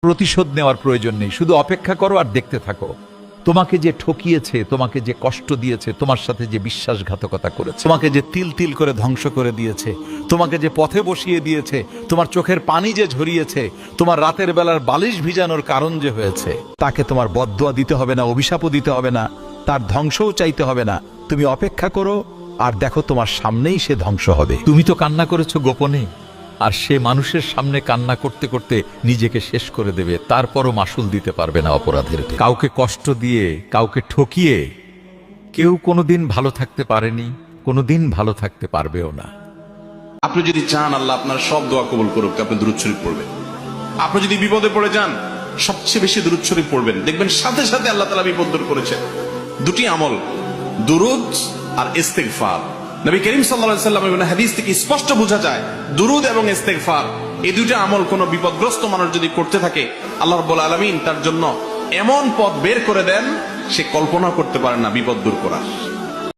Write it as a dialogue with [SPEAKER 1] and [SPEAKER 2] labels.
[SPEAKER 1] প্রতিশোধ নেওয়ার প্রয়োজন নেই, শুধু অপেক্ষা করো আর দেখতে থাকো। তোমাকে যে ঠকিয়েছে, তোমাকে যে কষ্ট দিয়েছে, তোমার সাথে যে বিশ্বাসঘাতকতা করেছে, তোমাকে যে তিল তিল করে ধ্বংস করে দিয়েছে, তোমাকে যে পথে বসিয়ে দিয়েছে, তোমার চোখের পানি যে ঝরিয়েছে, তোমার রাতের বেলার বালিশ ভিজানোর কারণ যে হয়েছে, তাকে তোমার বদদোয়া দিতে হবে না, অভিশাপও দিতে হবে না, তার ধ্বংসও চাইতে হবে না। তুমি অপেক্ষা করো আর দেখো তোমার সামনেই সে ধ্বংস হবে। তুমি তো কান্না করেছো গোপনে, আর সে মানুষের সামনে কান্না করতে করতে নিজেকে শেষ করে দেবে, তারপরও মাসুল দিতে পারবে না অপরাধের। কাউকে কষ্ট দিয়ে, কাউকে ঠকিয়ে কেউ কোনোদিন ভালো থাকতে পারেনি, কোনোদিন ভালো থাকতে পারবেও না।
[SPEAKER 2] আপনি যদি চান আল্লাহ আপনার সব দোয়া কবুল করুক, আপনি দুরূদ শরীফ পড়বেন। আপনি যদি বিপদে পড়ে যান, সবচেয়ে বেশি দুরূদ শরীফ পড়বেন, দেখবেন সাথে সাথে আল্লাহ তাআলা বিপদ দূর করেছেন। দুটি আমল, দুরূদ আর ইস্তিগফার। নবী করিম সাল্লাল্লাহু আলাইহি ওয়াসাল্লামের হাদিস থেকে স্পষ্ট বোঝা যায়, দুরূদ এবং ইস্তিগফার এই দুটো আমল কোন বিপদগ্রস্ত মানুষ যদি করতে থাকে, আল্লাহ রাব্বুল আলামিন তার জন্য এমন পথ বের করে দেন, সে কল্পনা করতে পারে না বিপদ দূর করার।